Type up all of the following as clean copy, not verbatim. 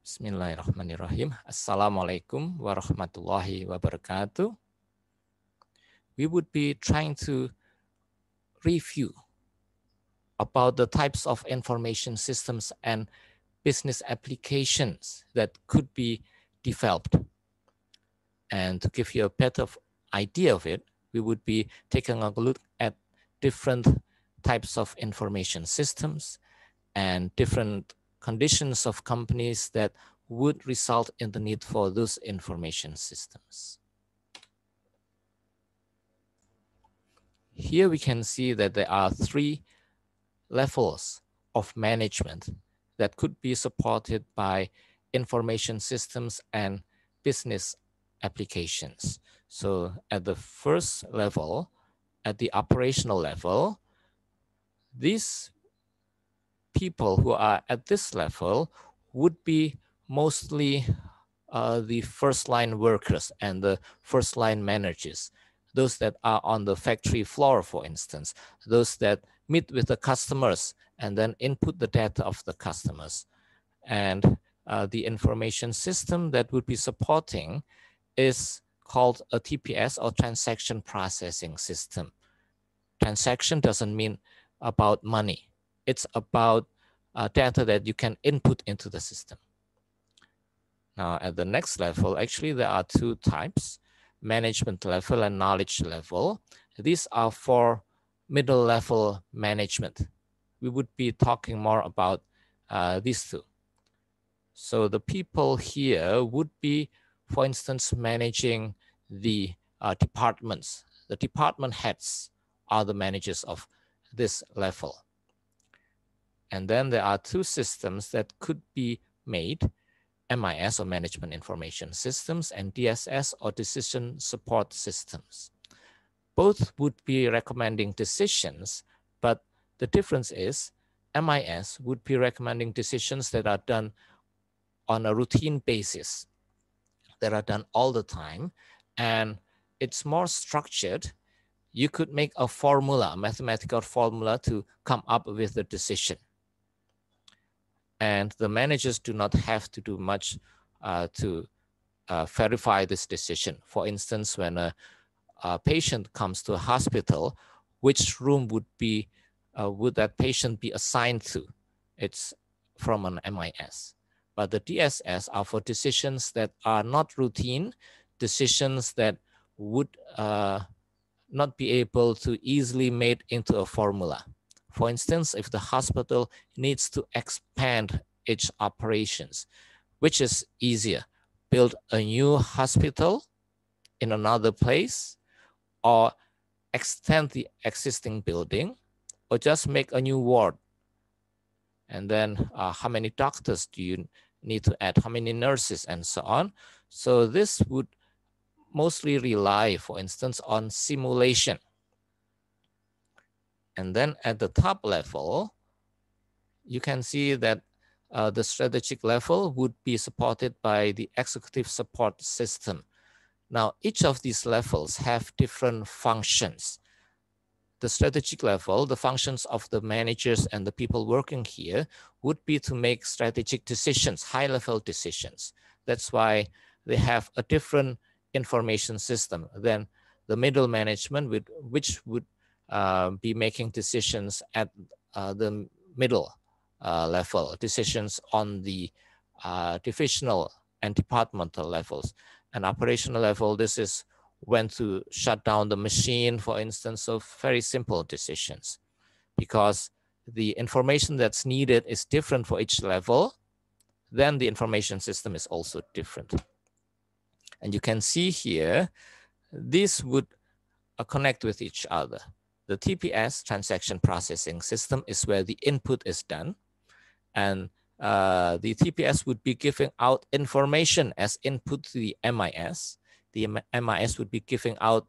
Bismillahirrahmanirrahim. Assalamualaikum warahmatullahi wabarakatuh. We would be trying to review about the types of information systems and business applications that could be developed. And to give you a better idea of it, we would be taking a look at different types of information systems and different conditions of companies that would result in the need for those information systems. Here we can see that there are 3 levels of management that could be supported by information systems and business applications. So at the first level, at the operational level, these people who are at this level would be mostly the first line workers and the first line managers, those that are on the factory floor, for instance, those that meet with the customers and then input the data of the customers. And the information system that would be supporting is called a TPS, or transaction processing system. Transaction doesn't mean about money. It's about data that you can input into the system. Now, at the next level, actually, there are 2 types, management level and knowledge level. These are for middle level management. We would be talking more about these 2. So the people here would be, for instance, managing the departments. The department heads are the managers of this level. And then there are 2 systems that could be made, MIS, or Management Information Systems, and DSS, or Decision Support Systems. Both would be recommending decisions, but the difference is MIS would be recommending decisions that are done on a routine basis, that are done all the time, and it's more structured. You could make a formula, a mathematical formula, to come up with the decision. And the managers do not have to do much to verify this decision. For instance, when a patient comes to a hospital, which room would that patient be assigned to? It's from an MIS. But the DSS are for decisions that are not routine, decisions that would not be able to easily made into a formula. For instance, if the hospital needs to expand its operations, which is easier, build a new hospital in another place, or extend the existing building, or just make a new ward. And then how many doctors do you need to add, how many nurses, and so on. So this would mostly rely, for instance, on simulation. And then at the top level, you can see that the strategic level would be supported by the executive support system. Now, each of these levels have different functions. The strategic level, the functions of the managers and the people working here would be to make strategic decisions, high-level decisions. That's why they have a different information system than the middle management, which would be making decisions at the middle level, decisions on the divisional and departmental levels. And operational level, this is when to shut down the machine, for instance, so very simple decisions. Because the information that's needed is different for each level, then the information system is also different. And you can see here, these would connect with each other. The TPS, transaction processing system, is where the input is done. And the TPS would be giving out information as input to the MIS. The MIS would be giving out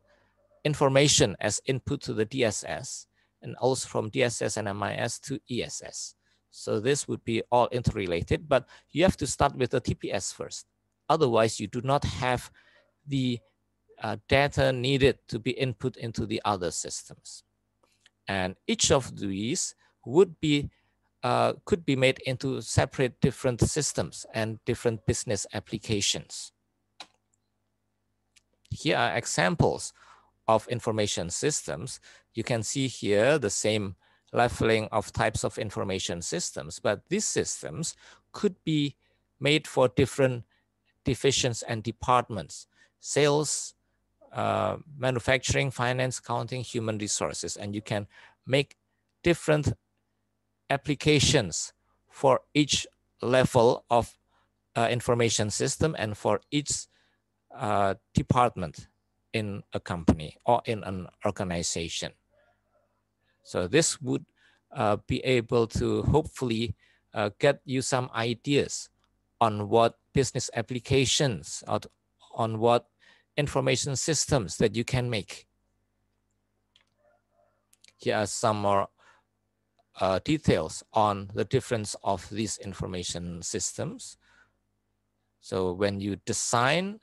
information as input to the DSS, and also from DSS and MIS to ESS. So this would be all interrelated, but you have to start with the TPS first. Otherwise, you do not have the data needed to be input into the other systems. And each of these would be could be made into separate different systems and different business applications. Here are examples of information systems. You can see here the same leveling of types of information systems, but these systems could be made for different divisions and departments: sales, manufacturing, finance, accounting, human resources, and you can make different applications for each level of information system and for each department in a company or in an organization. So this would be able to hopefully get you some ideas on what business applications or on what information systems that you can make. Here are some more details on the difference of these information systems. So when you design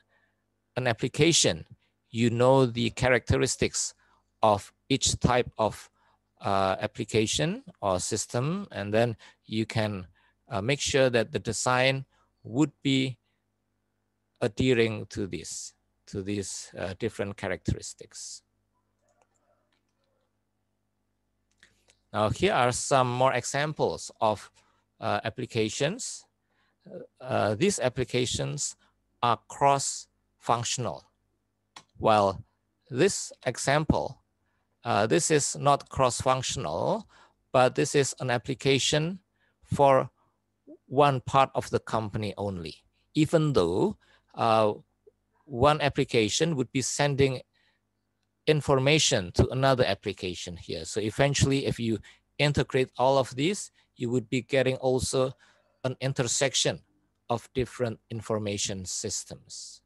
an application, you know the characteristics of each type of application or system, and then you can make sure that the design would be adhering to these different characteristics. Now, here are some more examples of applications. These applications are cross-functional. While this example, this is not cross-functional, but this is an application for one part of the company only, even though one application would be sending information to another application here. So eventually, if you integrate all of these, you would be getting also an intersection of different information systems.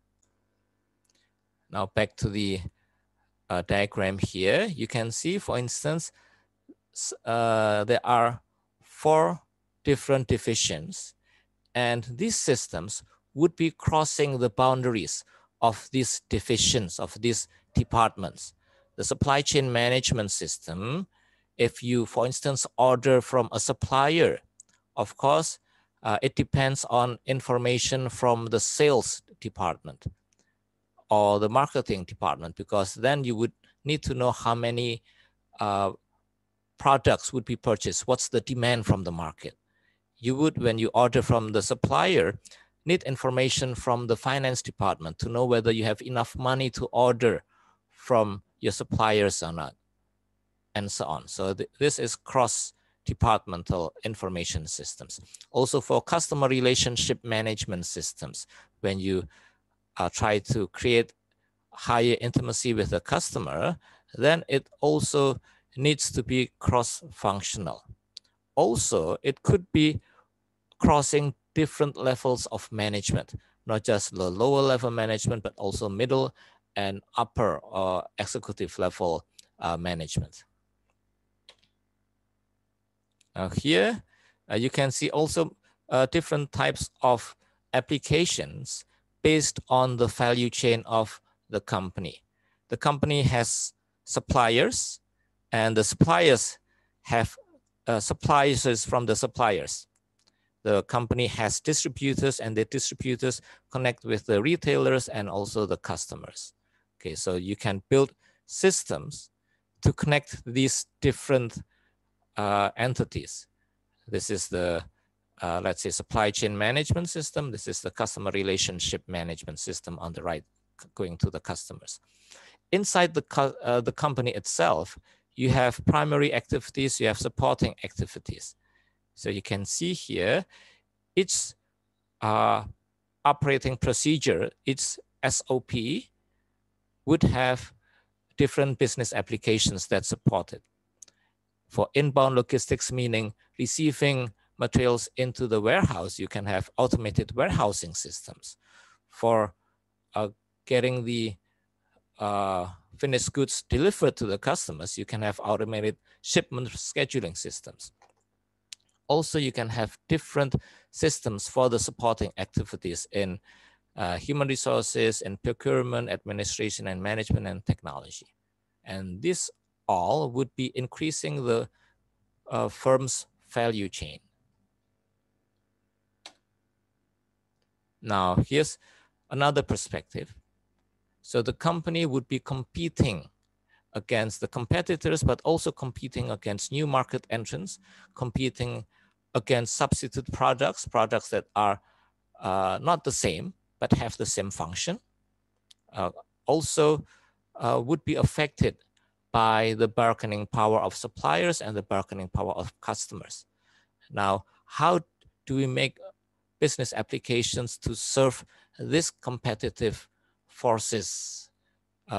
Now back to the diagram here, you can see, for instance, there are 4 different divisions, and these systems would be crossing the boundaries of these divisions, of these departments. The supply chain management system, if you, for instance, order from a supplier, of course, it depends on information from the sales department or the marketing department, because then you would need to know how many products would be purchased, what's the demand from the market. You would, when you order from the supplier, need information from the finance department to know whether you have enough money to order from your suppliers or not, and so on. So this is cross-departmental information systems. Also for customer relationship management systems, when you try to create higher intimacy with the customer, then it also needs to be cross-functional. Also, it could be crossing different levels of management, not just the lower level management, but also middle and upper or executive level management. Now here, you can see also different types of applications based on the value chain of the company. The company has suppliers, and the suppliers have suppliers from the suppliers. The company has distributors, and the distributors connect with the retailers and also the customers. Okay, so you can build systems to connect these different entities. This is the, let's say, supply chain management system. This is the customer relationship management system on the right, going to the customers. Inside the company itself, you have primary activities, you have supporting activities. So you can see here, each operating procedure, its SOP would have different business applications that support it. For inbound logistics, meaning receiving materials into the warehouse, you can have automated warehousing systems. For getting the finished goods delivered to the customers, you can have automated shipment scheduling systems. Also, you can have different systems for the supporting activities in human resources and procurement, administration and management and technology. And this all would be increasing the firm's value chain. Now, here's another perspective. So the company would be competing against the competitors, but also competing against new market entrants, competing against substitute products, products that are not the same, but have the same function. Also would be affected by the bargaining power of suppliers and the bargaining power of customers. Now, how do we make business applications to serve this competitive forces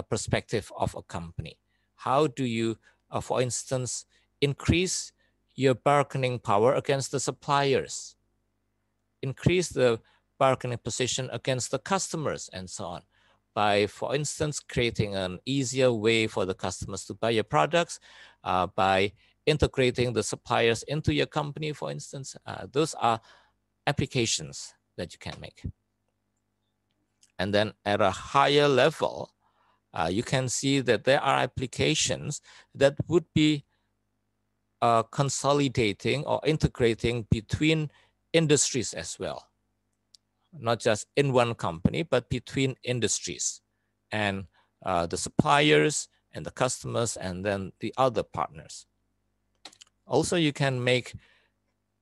perspective of a company? How do you, for instance, increase your bargaining power against the suppliers, increase the bargaining position against the customers, and so on, by, for instance, creating an easier way for the customers to buy your products, by integrating the suppliers into your company, for instance. Those are applications that you can make. And then at a higher level, you can see that there are applications that would be consolidating or integrating between industries as well. Not just in one company, but between industries and the suppliers and the customers and then the other partners. Also, you can make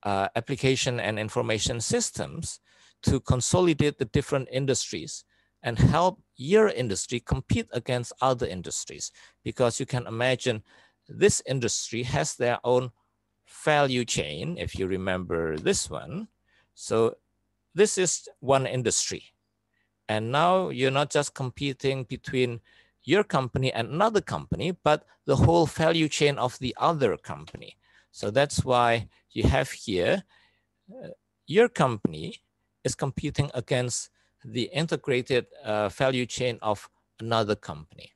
application and information systems to consolidate the different industries and help your industry compete against other industries, because you can imagine this industry has their own value chain, if you remember this one. So this is one industry. And now you're not just competing between your company and another company, but the whole value chain of the other company. So that's why you have here, your company is competing against the integrated value chain of another company.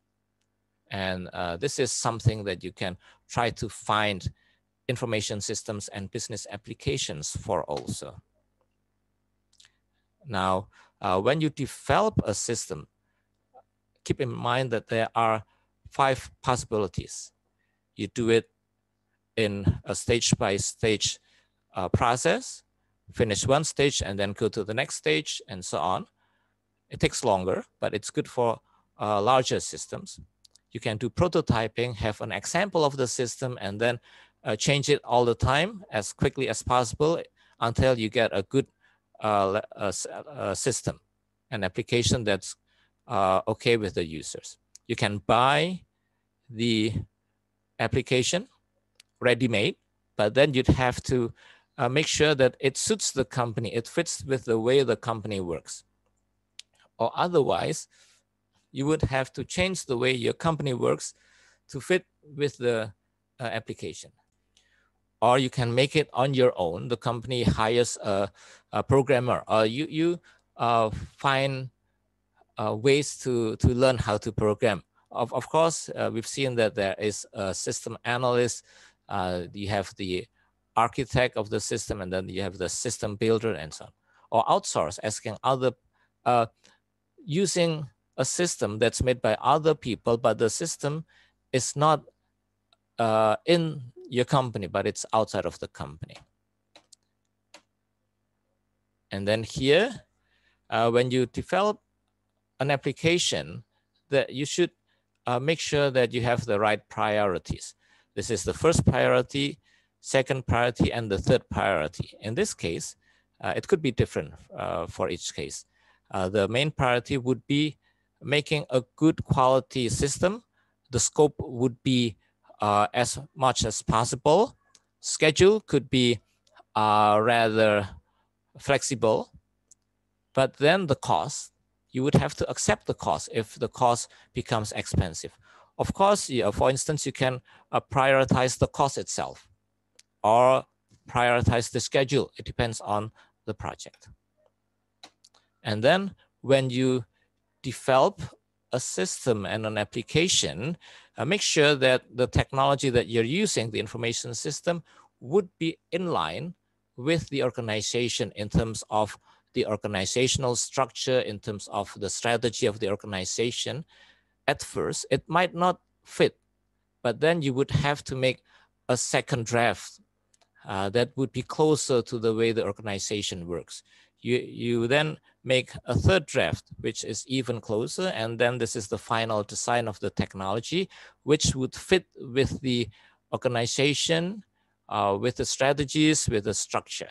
And this is something that you can try to find information systems and business applications for also. Now, when you develop a system, keep in mind that there are 5 possibilities. You do it in a stage-by-stage process, finish one stage and then go to the next stage and so on. It takes longer, but it's good for larger systems. You can do prototyping, have an example of the system, and then change it all the time as quickly as possible until you get a good system, an application that's okay with the users. You can buy the application ready-made, but then you'd have to make sure that it suits the company, it fits with the way the company works. Or otherwise, you would have to change the way your company works to fit with the application. Or you can make it on your own. The company hires a programmer, or you find ways to learn how to program. Of course, we've seen that there is a system analyst, you have the architect of the system, and then you have the system builder and so on. Or outsource, asking other, using a system that's made by other people, but the system is not in your company, but it's outside of the company. And then here, when you develop an application, that you should make sure that you have the right priorities. This is the first priority, second priority, and the third priority. In this case, it could be different for each case. The main priority would be making a good quality system. The scope would be as much as possible. Schedule could be rather flexible, but then the cost, you would have to accept the cost if the cost becomes expensive. Of course, for instance, you can prioritize the cost itself or prioritize the schedule. It depends on the project. And then when you develop a system and an application, make sure that the technology that you're using, the information system, would be in line with the organization in terms of the organizational structure, in terms of the strategy of the organization. At first, it might not fit, but then you would have to make a second draft that would be closer to the way the organization works. You then make a third draft, which is even closer. And then this is the final design of the technology, which would fit with the organization, with the strategies, with the structure.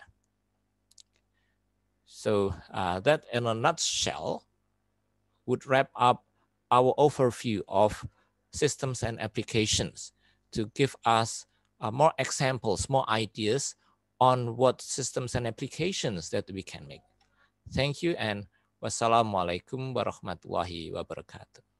So that in a nutshell would wrap up our overview of systems and applications to give us more examples, more ideas on what systems and applications that we can make. Thank you, and wassalamualaikum warahmatullahi wabarakatuh.